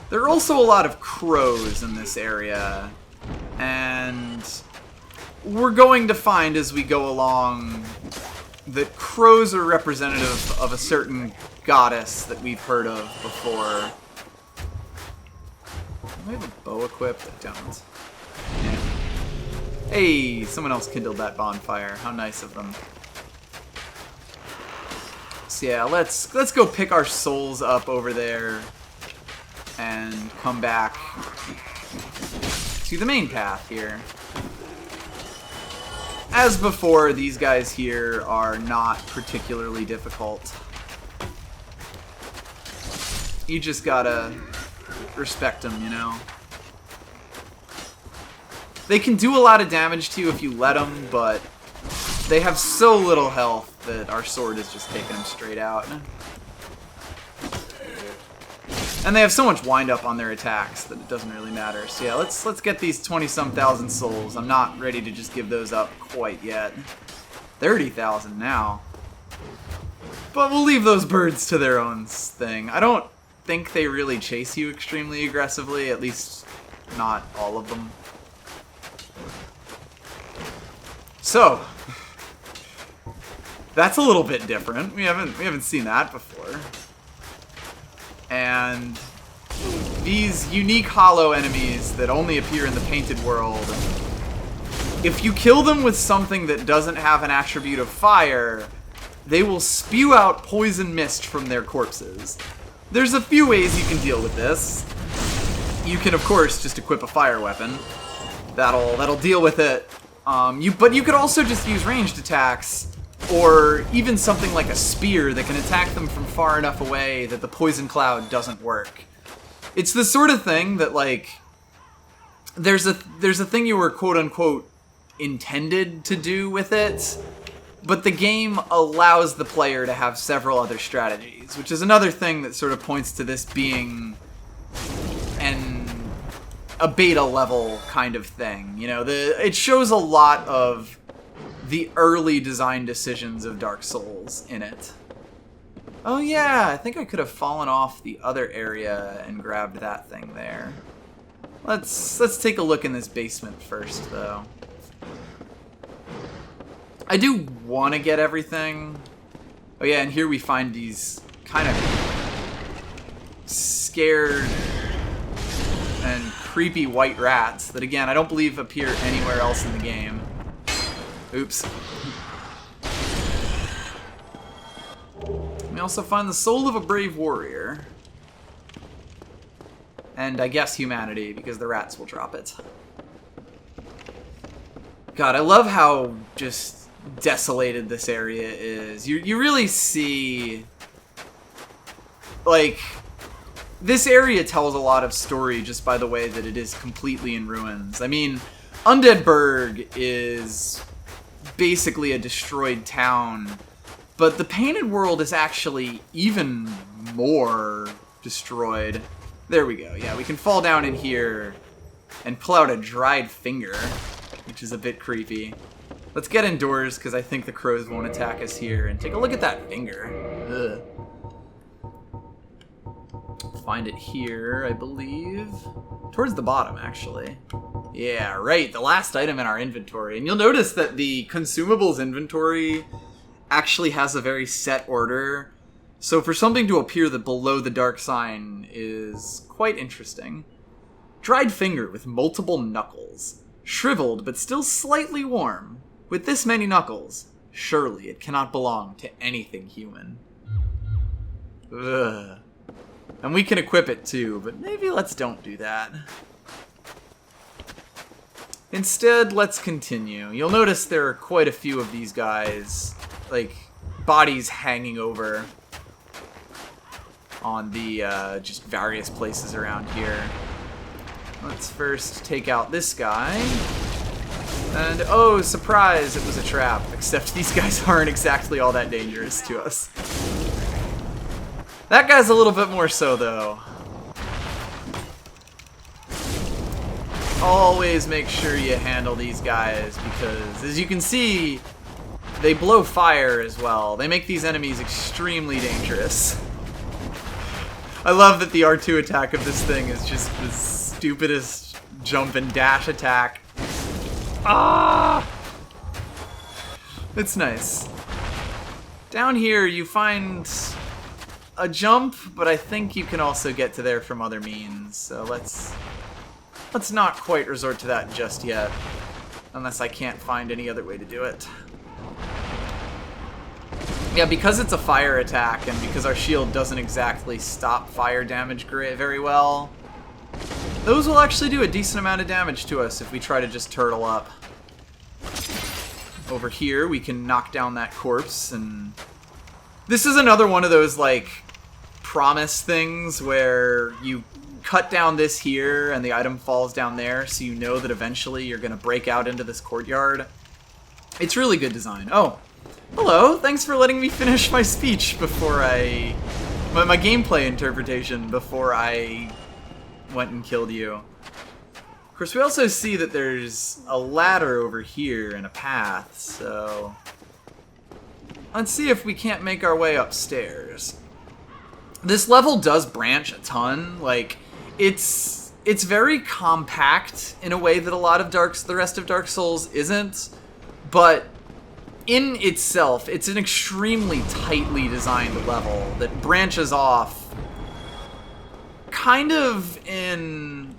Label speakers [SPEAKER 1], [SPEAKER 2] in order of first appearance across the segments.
[SPEAKER 1] There are also a lot of crows in this area, and we're going to find as we go along that crows are representative of a certain goddess that we've heard of before. Do I have a bow equipped? I don't. Yeah. Hey, someone else kindled that bonfire. How nice of them. So yeah, let's go pick our souls up over there and come back to the main path here. As before, these guys here are not particularly difficult. You just gotta respect them, you know? They can do a lot of damage to you if you let them, but they have so little health that our sword is just taking them straight out. And they have so much wind-up on their attacks that it doesn't really matter. So yeah, let's get these 20-some thousand souls. I'm not ready to just give those up quite yet. 30,000 now. But we'll leave those birds to their own thing. I don't think they really chase you extremely aggressively, at least not all of them. So, that's a little bit different. We haven't seen that before. And these unique hollow enemies that only appear in the painted world, if you kill them with something that doesn't have an attribute of fire, they will spew out poison mist from their corpses. There's a few ways you can deal with this. You can, of course, just equip a fire weapon. That'll deal with it. But you could also just use ranged attacks, or even something like a spear that can attack them from far enough away that the poison cloud doesn't work. It's the sort of thing that, like, there's a thing you were quote-unquote intended to do with it, but the game allows the player to have several other strategies, which is another thing that sort of points to this being a beta level kind of thing. You know, it shows a lot of the early design decisions of Dark Souls in it. Oh yeah, I think I could have fallen off the other area and grabbed that thing there. Let's take a look in this basement first, though. I do want to get everything. Oh yeah, and here we find these kind of scared and creepy white rats that, again, I don't believe appear anywhere else in the game. Oops. We also find the soul of a brave warrior. And I guess humanity, because the rats will drop it. God, I love how just desolated this area is. You really see, like, this area tells a lot of story just by the way that it is completely in ruins. I mean, Undead Burg is basically a destroyed town, but the Painted World is actually even more destroyed. There we go. Yeah, we can fall down in here and pull out a dried finger, which is a bit creepy. Let's get indoors, because I think the crows won't attack us here, and take a look at that finger. Ugh. Find it here, I believe. Towards the bottom, actually. Yeah, right, the last item in our inventory. And you'll notice that the consumables inventory actually has a very set order. So for something to appear below the dark sign is quite interesting. Dried finger with multiple knuckles. Shriveled, but still slightly warm. With this many knuckles, surely it cannot belong to anything human. Ugh. And we can equip it too, but maybe let's don't do that. Instead, let's continue. You'll notice there are quite a few of these guys, like, bodies hanging over on the, just various places around here. Let's first take out this guy. And, oh, surprise, it was a trap. Except these guys aren't exactly all that dangerous to us. That guy's a little bit more so, though. Always make sure you handle these guys, because, as you can see, they blow fire as well. They make these enemies extremely dangerous. I love that the R2 attack of this thing is just the stupidest jump and dash attack. Ah! It's nice. Down here you find a jump, but I think you can also get to there from other means. So let's not quite resort to that just yet, unless I can't find any other way to do it. Yeah, because it's a fire attack, and because our shield doesn't exactly stop fire damage very well, those will actually do a decent amount of damage to us if we try to just turtle up. Over here, we can knock down that corpse, and this is another one of those, like, promise things where you cut down this here and the item falls down there, so you know that eventually you're going to break out into this courtyard. It's really good design. Oh, hello. Thanks for letting me finish my speech before my gameplay interpretation before I went and killed you. Of course, we also see that there's a ladder over here and a path, so let's see if we can't make our way upstairs. This level does branch a ton. Like, it's very compact in a way that a lot of the rest of Dark Souls isn't, but in itself, it's an extremely tightly designed level that branches off kind of in,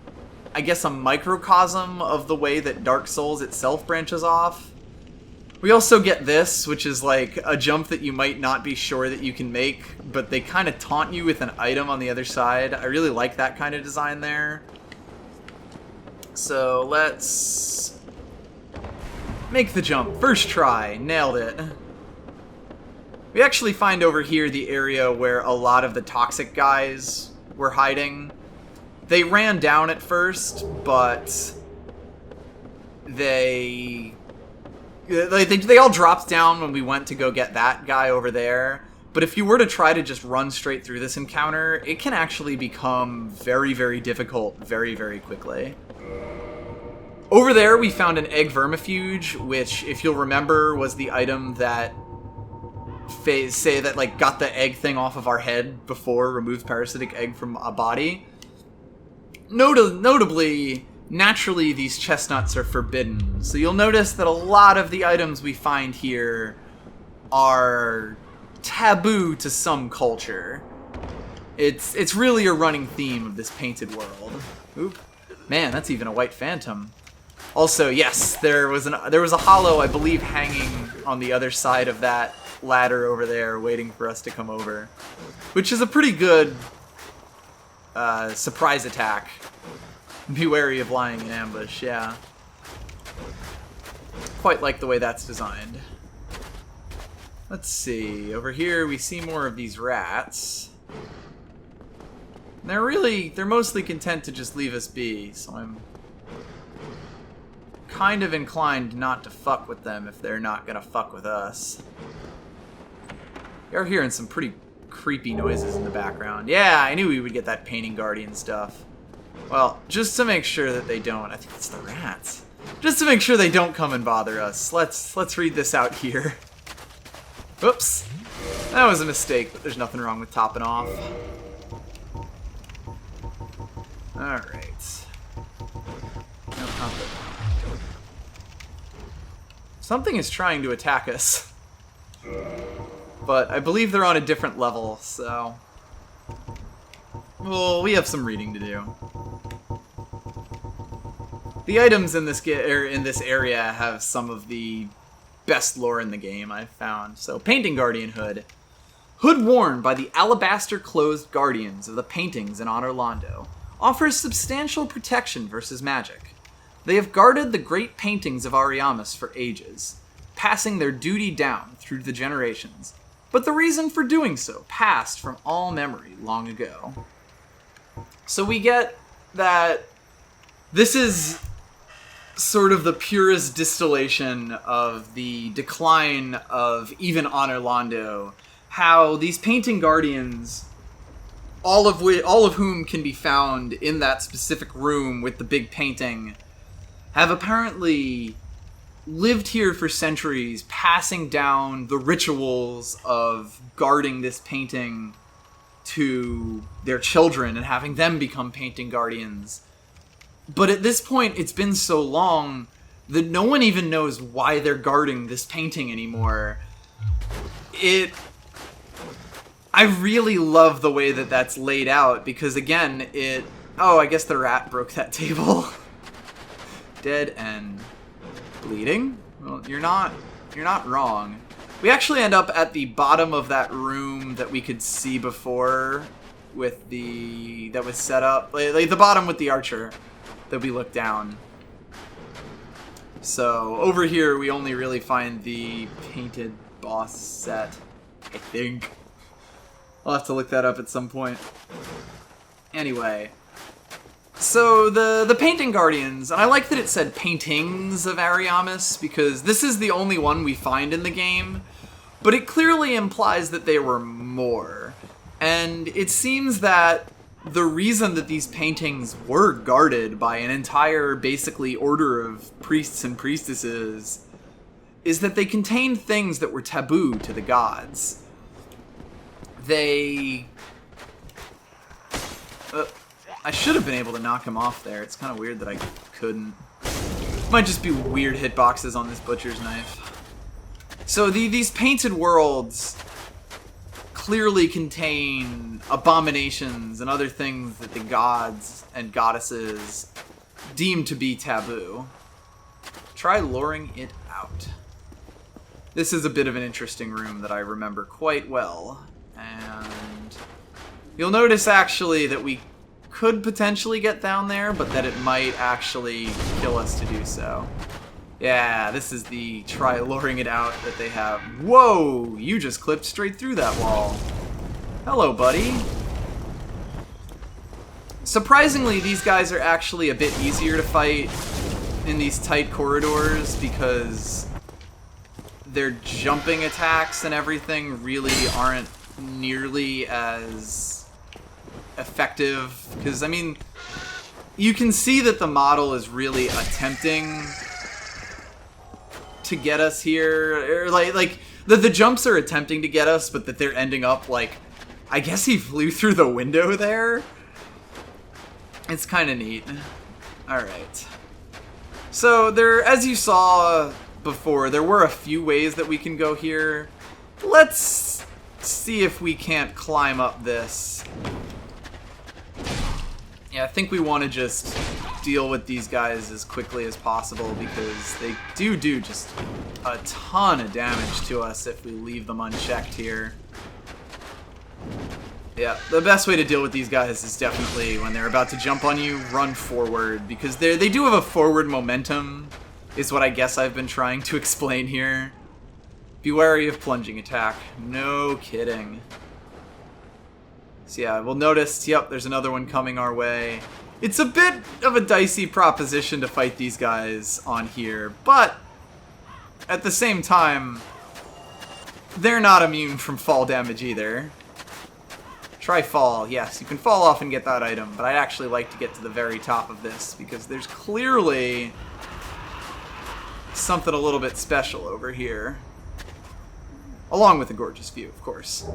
[SPEAKER 1] I guess, a microcosm of the way that Dark Souls itself branches off. We also get this, which is like a jump that you might not be sure that you can make, but they kind of taunt you with an item on the other side. I really like that kind of design there. So let's make the jump. First try. Nailed it. We actually find over here the area where a lot of the toxic guys were hiding. They ran down at first, but they all dropped down when we went to go get that guy over there. But if you were to try to just run straight through this encounter, it can actually become very, very difficult very, very quickly. Over there, we found an egg vermifuge, which, if you'll remember, was the item that got the egg thing off of our head before, removes parasitic egg from a body. Notably, naturally, these chestnuts are forbidden, so you'll notice that a lot of the items we find here are taboo to some culture. It's really a running theme of this painted world. Oop. Man, that's even a white phantom. Also, yes, there was a hollow, I believe, hanging on the other side of that ladder over there, waiting for us to come over, which is a pretty good surprise attack. Be wary of lying in ambush, yeah. Quite like the way that's designed. Let's see, over here we see more of these rats. They're mostly content to just leave us be, so I'm kind of inclined not to fuck with them if they're not gonna fuck with us. You're hearing some pretty creepy noises in the background. Yeah, I knew we would get that painting guardian stuff. Well, just to make sure that they don't, I think it's the rats. Just to make sure they don't come and bother us, let's read this out here. Oops. That was a mistake, but there's nothing wrong with topping off. Alright. Nope, not good. Something is trying to attack us. But I believe they're on a different level, so... well, we have some reading to do. The items in this area have some of the best lore in the game, I've found. So, Painting Guardian Hood. Hood worn by the alabaster-closed guardians of the paintings in Orlando, offers substantial protection versus magic. They have guarded the great paintings of Ariamis for ages, passing their duty down through the generations, but the reason for doing so passed from all memory long ago. So we get that this is sort of the purest distillation of the decline of even Orlando. How these painting guardians, all of whom can be found in that specific room with the big painting, have apparently lived here for centuries, passing down the rituals of guarding this painting to their children and having them become painting guardians. But at this point, it's been so long that no one even knows why they're guarding this painting anymore. I really love the way that that's laid out, because again, oh, I guess the rat broke that table. Dead end. Bleeding? Well, you're not wrong. We actually end up at the bottom of that room that we could see before with that was set up. Like the bottom with the archer that we looked down. So over here we only really find the painted boss set, I think. I'll have to look that up at some point. Anyway, so the painting guardians, and I like that it said paintings of Ariamis, because this is the only one we find in the game, but it clearly implies that there were more. And it seems that the reason that these paintings were guarded by an entire, basically, order of priests and priestesses is that they contained things that were taboo to the gods. I should have been able to knock him off there. It's kind of weird that I couldn't. Might just be weird hitboxes on this butcher's knife. So these painted worlds clearly contain abominations and other things that the gods and goddesses deem to be taboo. Try luring it out. This is a bit of an interesting room that I remember quite well. And you'll notice actually that we could potentially get down there, but that it might actually kill us to do so. Yeah, this is the try luring it out that they have. Whoa! You just clipped straight through that wall. Hello, buddy. Surprisingly, these guys are actually a bit easier to fight in these tight corridors because their jumping attacks and everything really aren't nearly as effective. Because, I mean, you can see that the model is really attempting to get us here, or like the jumps are attempting to get us, but that they're ending up like, I guess he flew through the window there. It's kind of neat. All right. So there, as you saw before, there were a few ways that we can go here. Let's see if we can't climb up this. Yeah, I think we want to just deal with these guys as quickly as possible because they do just a ton of damage to us if we leave them unchecked here. Yeah, the best way to deal with these guys is definitely when they're about to jump on you, run forward, because they do have a forward momentum, is what I guess I've been trying to explain here. Be wary of plunging attack. No kidding. So yeah, we'll notice, yep, there's another one coming our way. It's a bit of a dicey proposition to fight these guys on here, but at the same time, they're not immune from fall damage either. Try fall, yes, you can fall off and get that item, but I'd actually like to get to the very top of this because there's clearly something a little bit special over here. Along with the gorgeous view, of course.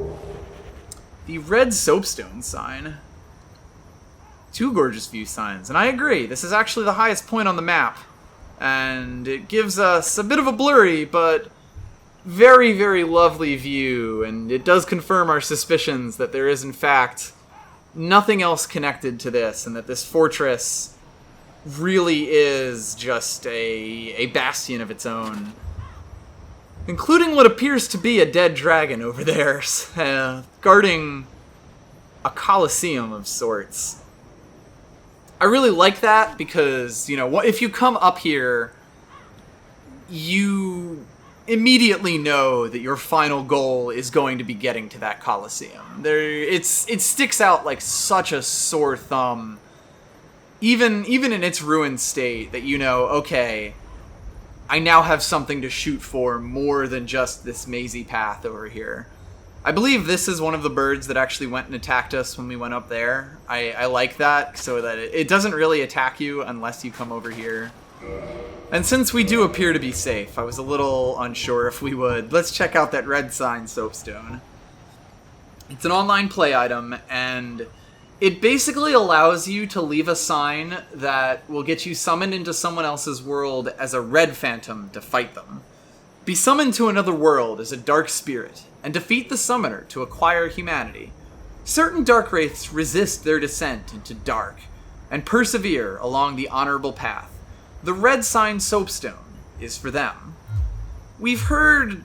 [SPEAKER 1] The red soapstone sign. 2 gorgeous view signs, and I agree, this is actually the highest point on the map. And it gives us a bit of a blurry, but very, very lovely view, and it does confirm our suspicions that there is, in fact, nothing else connected to this, and that this fortress really is just a bastion of its own. Including what appears to be a dead dragon over there, guarding a coliseum of sorts. I really like that because, you know, if you come up here, you immediately know that your final goal is going to be getting to that coliseum. It sticks out like such a sore thumb, even in its ruined state, that you know, okay, I now have something to shoot for more than just this mazy path over here. I believe this is one of the birds that actually went and attacked us when we went up there. I like that, so that it doesn't really attack you unless you come over here. And since we do appear to be safe, I was a little unsure if we would. Let's check out that red sign soapstone. It's an online play item, and it basically allows you to leave a sign that will get you summoned into someone else's world as a red phantom to fight them. Be summoned to another world as a dark spirit, and defeat the summoner to acquire humanity. Certain dark wraiths resist their descent into dark, and persevere along the honorable path. The red sign soapstone is for them. We've heard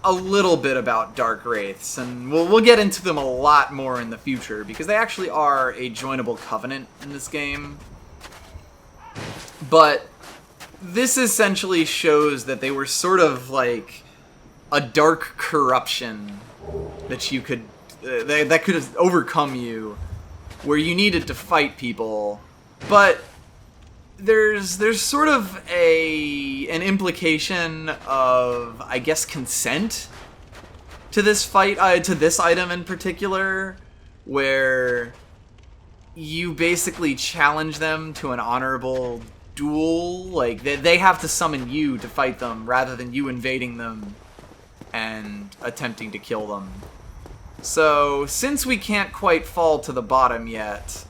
[SPEAKER 1] a little bit about dark wraiths, and we'll get into them a lot more in the future, because they actually are a joinable covenant in this game. But this essentially shows that they were sort of like a dark corruption that you could that could have overcome you, where you needed to fight people. But there's sort of an implication of, I guess, consent to this fight, to this item in particular, where you basically challenge them to an honorable duel. Like, they have to summon you to fight them, rather than you invading them and attempting to kill them. So, since we can't quite fall to the bottom yet,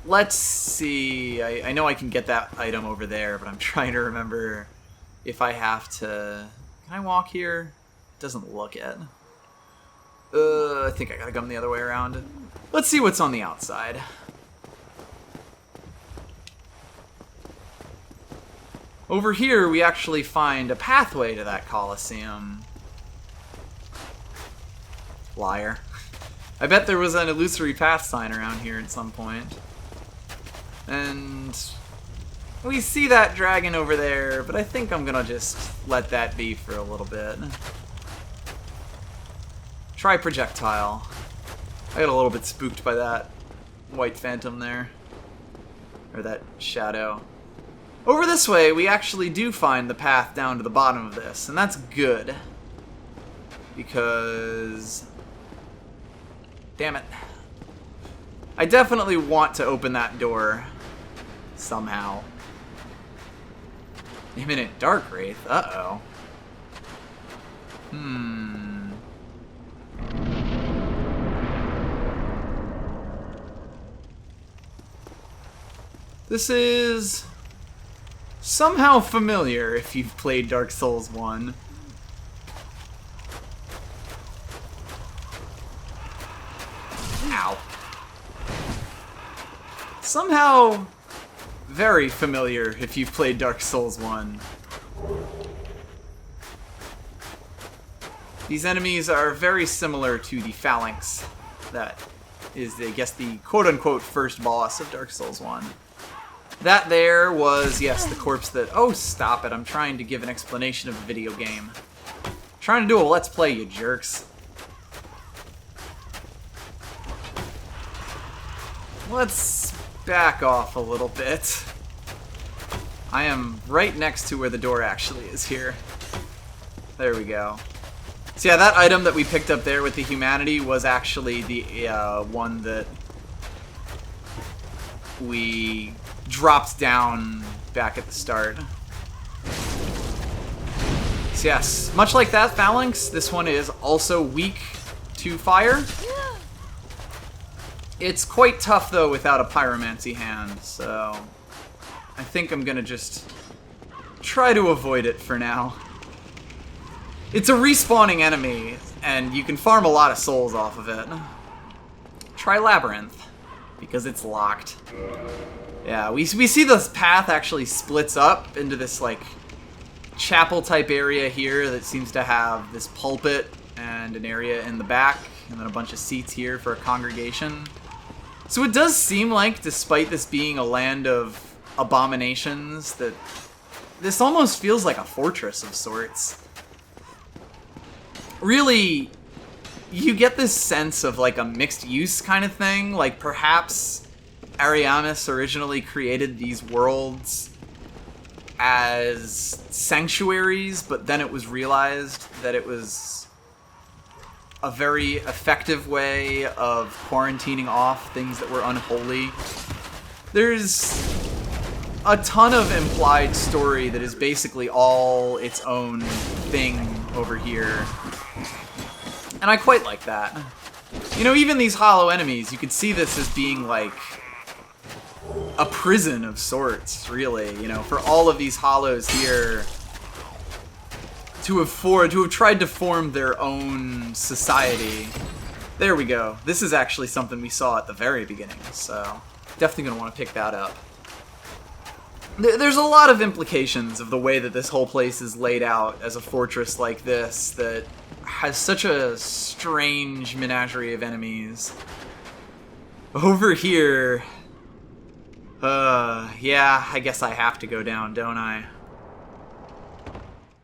[SPEAKER 1] let's see. I know I can get that item over there, but I'm trying to remember if I have to... Can I walk here? It doesn't look it. I think I gotta come the other way around. Let's see what's on the outside. Over here, we actually find a pathway to that Colosseum. Liar. I bet there was an illusory path sign around here at some point. And we see that dragon over there, but I think I'm gonna just let that be for a little bit. Try projectile. I got a little bit spooked by that white phantom there. Or that shadow. Over this way, we actually do find the path down to the bottom of this, and that's good. Because... damn it. I definitely want to open that door. Somehow. Imminent Dark Wraith. Uh-oh. This is somehow familiar if you've played Dark Souls 1. Ow. Somehow very familiar if you've played Dark Souls 1. These enemies are very similar to the Phalanx. That is, I guess, the quote-unquote first boss of Dark Souls 1. That there was, yes, the corpse that... Oh, stop it. I'm trying to give an explanation of a video game. I'm trying to do a Let's Play, you jerks. Let's back off a little bit. I am right next to where the door actually is here. There we go. So yeah, that item that we picked up there with the humanity was actually the one that we dropped down back at the start. So yes, much like that Phalanx, this one is also weak to fire. It's quite tough, though, without a pyromancy hand, so I think I'm gonna just try to avoid it for now. It's a respawning enemy, and you can farm a lot of souls off of it. Try Labyrinth, because it's locked. Yeah, we see this path actually splits up into this, like, chapel-type area here that seems to have this pulpit and an area in the back, and then a bunch of seats here for a congregation. So it does seem like, despite this being a land of abominations, that this almost feels like a fortress of sorts. Really, you get this sense of like a mixed use kind of thing, like perhaps Ariamis originally created these worlds as sanctuaries, but then it was realized that it was a very effective way of quarantining off things that were unholy. There's a ton of implied story that is basically all its own thing over here. And I quite like that. You know, even these hollow enemies, you could see this as being like a prison of sorts, really. You know, for all of these hollows here to have tried to form their own society. There we go. This is actually something we saw at the very beginning, so definitely going to want to pick that up. There's a lot of implications of the way that this whole place is laid out as a fortress like this that has such a strange menagerie of enemies. Over here... yeah, I guess I have to go down, don't I?